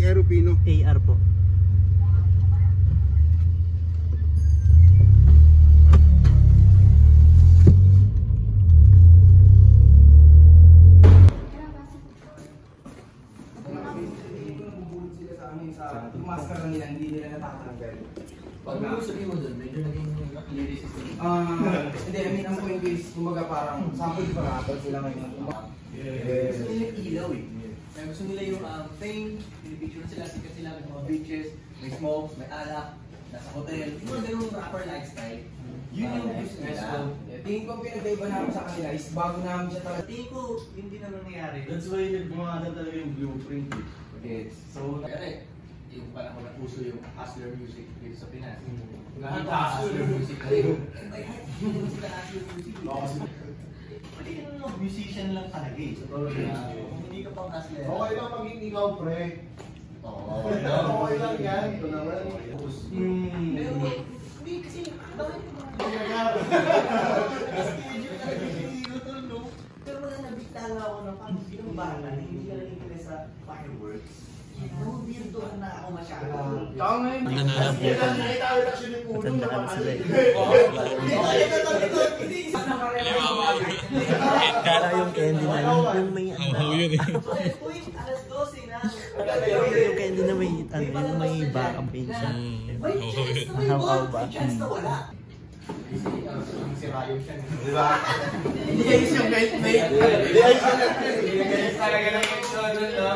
Aeropino. AR po. Yung maskara nila, hindi nila natatanggal. Pag sabihin mo doon, medyo naging lyrics system. Hindi, I mean, ang point is, kumbaga parang, sample pa nga, sila ngayon. Gusto nila yung ilaw eh. Kaya gusto nila yung fame, pinipicture sila, sikat sila, may mga beaches, may smoke, may alak, nasa hotel. Yung mga ganung rapper lifestyle. Yun yung gusto nila. Tingin ko ang pinagkaiba namin sa kanila is bago namin siya talaga. Tingin ko, hindi na nangyayari. That's why nagbumahan talaga yung blueprint. Yes. So, kaya yung panahon na puso yung hustler music dito sa Pinas. Ang Hustler music na rin. Hindi sila hustler music. Pwede ka naman musician lang talaga eh. Kung hindi ka pang hustler. Okay lang pag hindi ka pre. Okay lang yan. Ito naman. Pero hindi kasi, bakit pero wala nabigla nga ako ng pang binabala na hindi ka naging sa fireworks. Weirdohan na ako masyado. Matandaan sila eh. Kala yung candy na yung may ano. Yun eh. Alas 12 na. Yung candy na may ano, yung may bakang page siya. Mahaw ba? Chance na wala. Si Ryan siya. Di ba? Hindi kayo yung mate-mate. Hindi kayo yung mate-mate. Talaga ng exodus, no?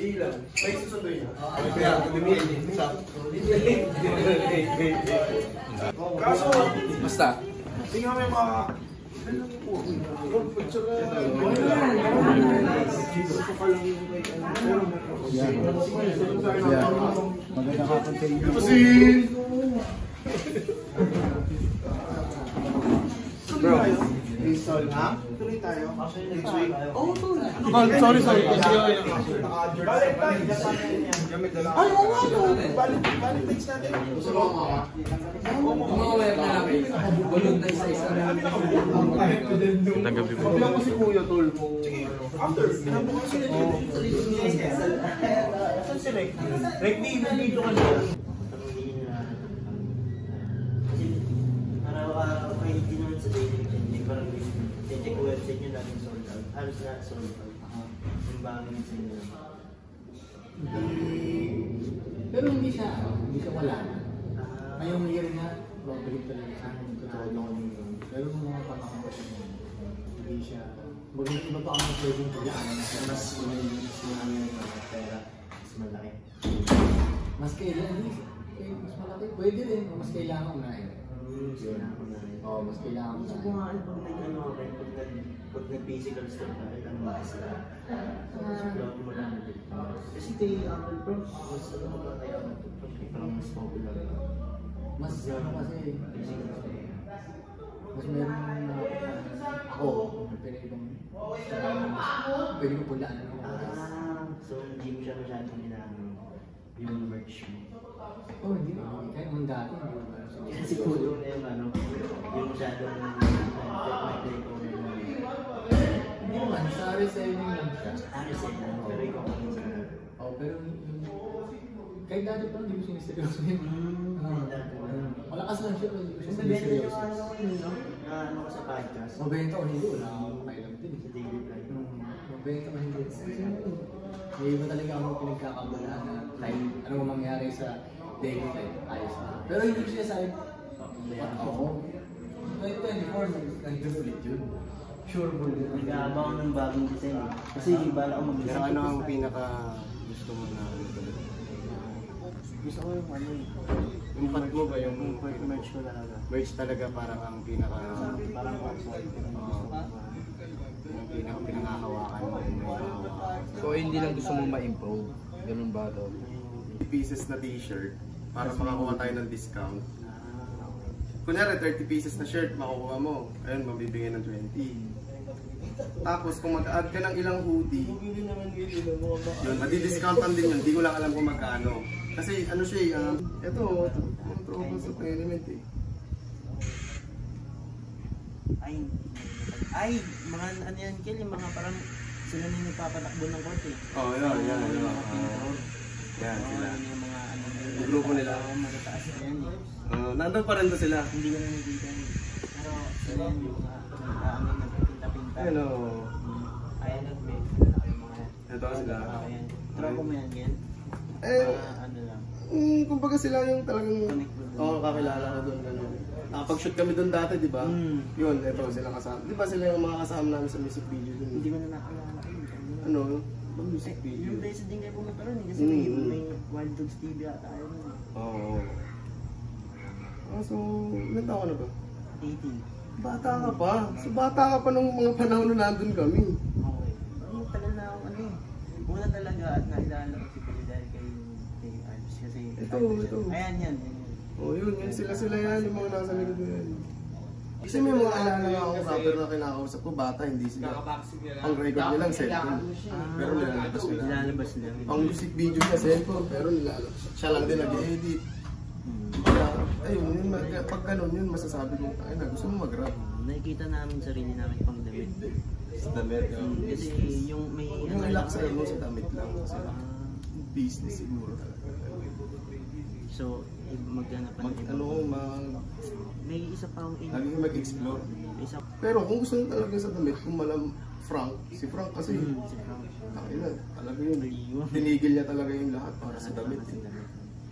Ilan? May susunod yun. Kaso, Basta. Tingnan mo yung mga... Maganda ka pang tayo. Bro, Rizal, ha? Tuloy tayo. Next week. Oh, sorry. Ay, oo nga no. Valentine's natin. Gusto mo mga? Mga na namin. Bulog na isa-isa. Sabihan ko si Kuya Tol kung... After. Saan si Rek? Rek, dito ka na. Araw-araw kayo din naman sa daily. Hindi parang check ko website nyo natin sold out. Halos na sold out. Yung bagay sa inyo. Pero hindi siya wala na. Ngayong year nga, babalik talaga sa akin. Katulad ako nito. Pero nung mga panahon ko siya, hindi siya... Maging iba pa ang pwedeng pagkaan na mas marami yung pera, mas malaki. Mas kailangan, mas malaki. Pwede rin, mas kailangan na eh. Oo, mas kailangan na. Gusto ko nga pag nag-physical store ka, ano ba sila? Explore mo lang. Kasi kay Apple Pro, mas ano ba tayo parang mas popular. Mas ano kasi, mas meron na ako, pero ibang pwede ko pulaan ako. So hindi mo siya masyadong yung merch mo. Oh, hindi kahit mang dati, hindi ko ba? Kasi pulo na yung ano, yung masyadong nag-take ko na yung Hindi naman, sa reselling lang siya. pero ikaw pa rin sa Oh, pero kahit dati pa hindi ko siniseryoso yun. Malakas lang siya, hindi ko siya siniseryoso. ano ka sa podcast? Mabenta o hindi, wala akong kailan din. Sa daily vlog. Mabenta o hindi. May iba talaga akong pinagkakabalaan na time, ano mo mangyari sa daily life, ayos na. Pero hindi ko siya sabi, ako, 2024, nag-ulit yun. Sure bull yun. Nag-aabang ng bagong design eh. Kasi bala ko mag-design. Sa ano ang pinaka gusto mo na gusto ko yung ano yung pat mo ba yung merch ko talaga. merch talaga parang ang pinaka Parang website. yung pinaka pinangahawakan mo. So hindi lang gusto mong ma-improve, ganun ba to? Pieces na t-shirt para makakuha tayo ng discount. Kunyari 30 pieces na shirt makukuha mo, ayun mabibigay ng 20. Tapos kung mag-add ka ng ilang hoodie, yun, madi-discountan din yun, hindi ko lang alam kung magkano. Kasi ano siya ito, yung promo sa element eh. Ay, mga ano yan, Kel, yung mga parang Sila na yung nagpapatakbo ng korte. Oh, yan. Yan Sila. yung mga ano. Yung grupo nila. Matataas na yan eh. Nandun pa rin ba sila? Hindi ko na nakikita eh. Pero sila yan yung mga nagpipinta-pinta. Ano? Ayan nag-make. Ito sila. Ayan. Tropo mo yan, Gen? Ano lang. Kumbaga sila yung talagang kakilala ko doon. Nakapag-shoot kami doon dati, di ba? Yun, ito sila kasama. Di ba sila yung mga kasama namin sa music video doon? Hindi mo na nakalala ko. Ano? Music video? Yung beses din kayo pumunta ron eh. Kasi may Wild Dogs TV ata tayo nun eh. Oo. So, ilan taon ka na ba? 18. Bata ka pa. So, bata ka pa nung mga panahon na nandun kami. Okay. Tagal na akong ano eh. Una talaga at nailala ko si Billy dahil kay Alps kasi... Ito. Ayan yan. Oh, yun sila yan, yung mga nasa likod na yan. Kasi may mga alala nga akong rapper na kinakausap ko, bata, hindi sila. Ang record nilang cellphone. Pero nilalabas nila. Nilalabas nila. Ang music video niya cellphone, pero nilalabas. Siya lang din nag-edit. Kaya, ayun, pag ganun yun, masasabi ko, ay na, gusto mo mag-rap. Nakikita namin sarili namin pang damit. Sa damit, Kasi yung may... yung relax sa'yo mo sa damit lang. Kasi business siguro talaga. So, maghanap pa ng may isa pa akong lagi kang mag-explore. Isa. Pero kung gusto nyo talaga sa damit, kung malam Frank, si Frank kasi, Si Frank. talaga yun. Tinigil niya talaga yung lahat para sa damit.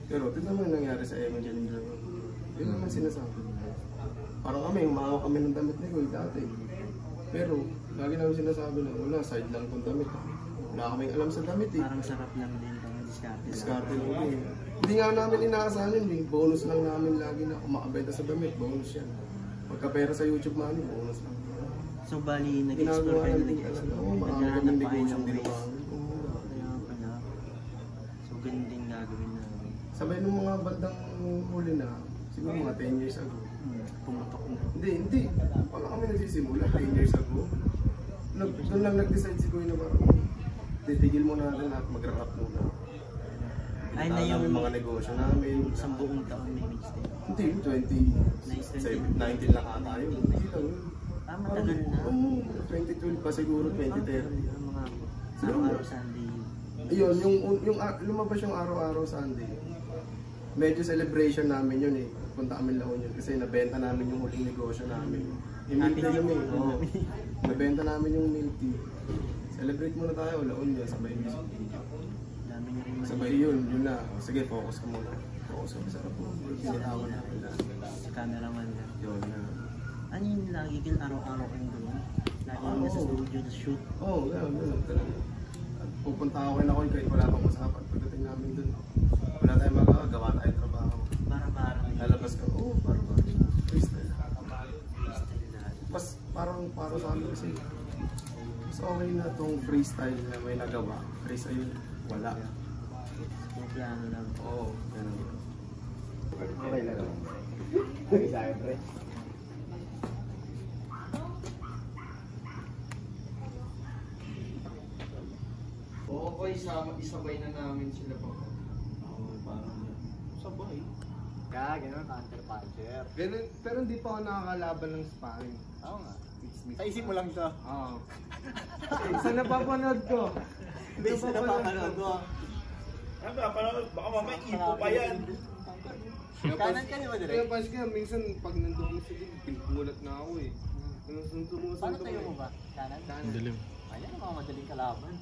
Pero tignan mo yung nangyari sa Eman dyan. Yun naman sinasabi. Parang kami, umahawak kami ng damit ni Goy dati. Pero, lagi namin sinasabi na wala, side lang itong damit. Wala kaming alam sa damit eh. Parang sarap lang din pang diskarte. Diskarte lang eh. Hindi nga namin inaasahan yun eh. Bonus lang namin lagi na kung makabenta sa damit, bonus yan. Pagka-pera sa YouTube money, bonus lang. So bali, nag-explore kayo na nag-explore. Oo, marami kami negosyong ginawa. Kaya pala. So ganun din gagawin na. Sabay nung mga bandang huli na, siguro mga 10 years ago. Pumutok na. Hindi. Wala kami nagsisimula, 10 years ago. Doon lang nag-decide si Kuya na parang titigil muna natin lahat, mag-rap muna. Ay na yung mga negosyo namin. isang buong taon may mixtape. Hindi, 19 lang ata yun. Hindi lang yun. Matagal na. 2012 pa siguro, 2010. Mga araw-araw Sunday. Ayun, yung lumabas yung araw-araw Sunday. Medyo celebration namin yun eh. Punta kami La Union kasi nabenta namin yung huling negosyo namin. Yung milk tea kami. Nabenta namin yung milk tea. Celebrate muna tayo, La Union, sabay music video. Sabay yun na. Sige, focus ka muna. Focus ka sa po. Sinatawan na kita. Sa cameraman na. Yun na. Ano yung lagi kin araw-araw kayong doon? Lagi yung sa studio na shoot? Oo, gano'n talaga. Pupunta ako na ako kahit wala pang usapan. Pagdating namin dun, wala tayong magagawa tayong trabaho. Para Lalabas ka, para freestyle. Mas parang sa akin kasi, mas okay na itong freestyle na may nagawa. Freestyle yun, wala. Piano lang. Oo, gano'n. Okay lang. Okay sa akin, pre. Okay, isabay na namin sila pa. Parang sabay. Kaya, gano'n, counter-puncher. Ganun, pero hindi pa ako nakakalaban ng sparring. Oo nga. Sa isip mo lang to. Oo. Isa napapanood ko. Base na napapanood ko. Ano ba? Baka mamaya ipo pa yan. Kanan ka niyo ba Kaya direct? pas ka, minsan pag nandun ako sa gym, pinagmulat na ako eh. Paano tayo mo ba? Kanan? Madalim. Ayan, mga madaling kalaban.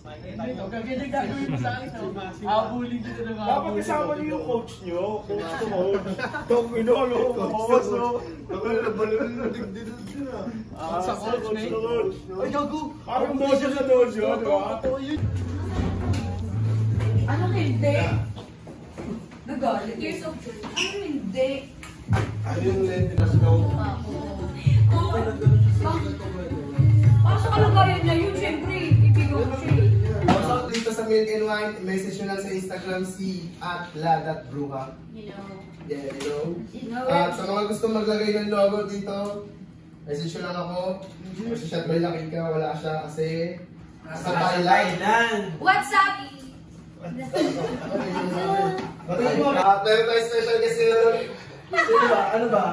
Ganyan gagawin mo sa akin. Abuling dito na mga Dapat kasama niyo yung coach niyo. Coach to coach. Dog inolo. Boss no. Nabalun na digdid sila. Sa coach, mate. Ay gago. Parang dojo sa dojo, di ba? Ano hindi? Nagalit. Years of ano hindi? Ano yung lente na snow? Para sa kalagayan niya yun, siyempre, ibigay ko siya. Shoutout dito sa Milk and Wine, message nyo lang sa Instagram si @la.bruja. You know. Yeah, you know. You know At it. sa mga gusto maglagay ng logo dito, message nyo lang ako. Kasi shot by Lucky ka, wala siya kasi nasa Thailand. What's up? At meron tayo special guest nila. Sino ba? Ano ba?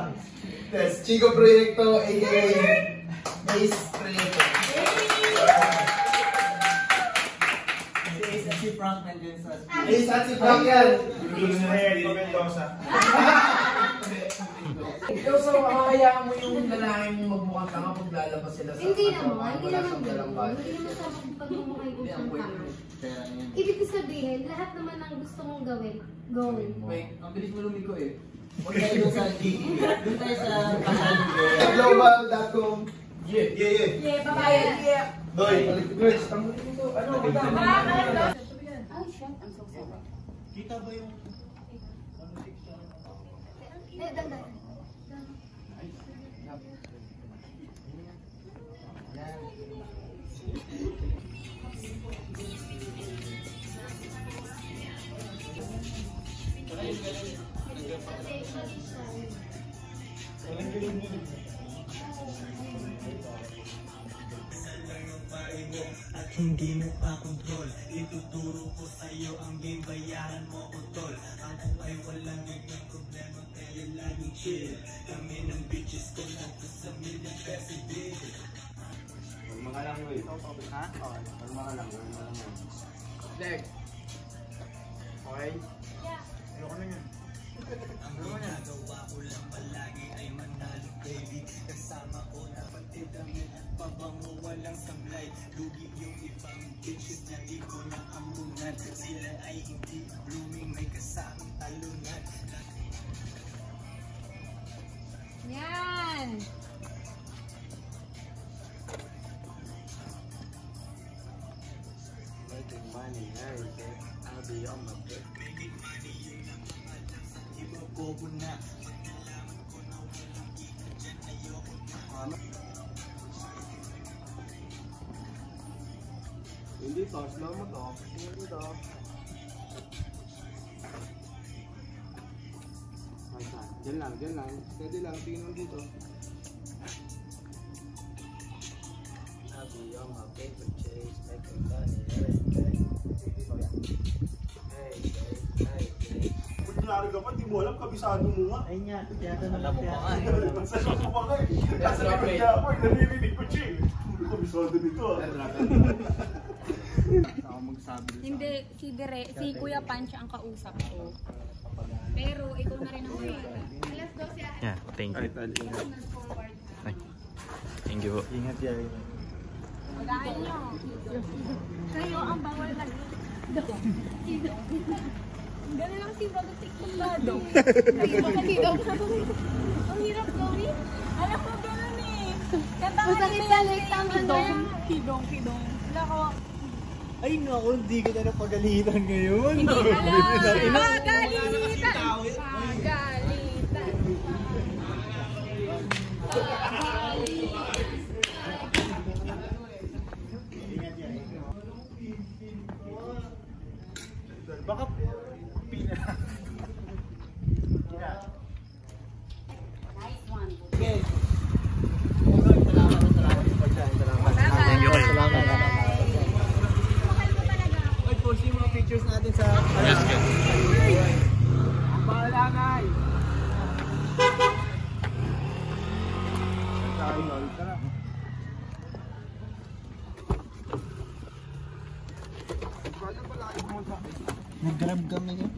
Yes, Chico Proyecto, a.k.a. Vice President. Si Frank nandiyan sa... Ace at si Frank yan. Ikaw sa makakayaan mo yung lalaki mong magmukhang tanga pag lalabas sila sa... Hindi naman, hindi wala naman siyang dalang bag. Hindi naman sa pagmumukhay ko siyang tanga. Kaya yun. Ibig ko sabihin, lahat naman ng gusto mong gawin, gawin mo. Wait, ang bilis mo lumiko eh. Huwag tayo doon sa GG. Doon tayo sa kasaling ko. Global.com. Yeah. Yeah, babae. Yeah. Doy. Ano? Ay, shit, I'm so sorry. Kita ba yung... Dandan. At hindi mo pa kontrol, ituturo ko sa'yo ang game, bayaran mo ko tol. Ako ay walang naging problema, kaya laging chill. Kami ng bitches ko lang sa million peso deal. Mga lang yun. Ha? Oo. Mga lang. Leg. Okay? Ayoko na yun. Ang ginagawa ko lang palagi ay manalo baby. Kasama ko na pati damit, pabango walang sablay. Lugi yung ibang bitches na di ko na amunan. Sila ay hindi blooming, may kasamang talunan. Yan! Making money, everything. I'll be on my bed. Making money yun ang pangalan sa iba bobo na. Pagkalaman ko na walang kita dyan, ayoko na. Hindi to, slow mo to. Hindi to. Ay, saan? Diyan lang, diyan lang. Steady lang, tingin mo dito. I'll be on my paper chase, making money, everything. Hey. Kunyari ka pa, di mo alam, kabisado mo nga. Ay nga, tinatanong mo pa Masarap mo ba kayo? Masarap kaya ako, naririnig ko, Chill. Kabisado nito ah. Hindi, si Kuya Pancho ang kausap ko. Pero ikaw na rin ang mahirap. Yeah, thank you. Ay. Thank you po. Ingat yan. Magahan nyo. Kayo ang bawal na. Gano'n lang si Bago TikTok ba? Ang hirap gawin. Alam ko gano'n eh. Masakit balik ang ano. Kidong. Wala ko. Ay naku, hindi ko na napagalitan ngayon. Hindi alam. Magalitan. Baka pina. Nice one. Okay. Thank you. Salamat. Ay, post yung mga pictures natin sa... Yes, good. Ang balanay. Nag-grab kami niya.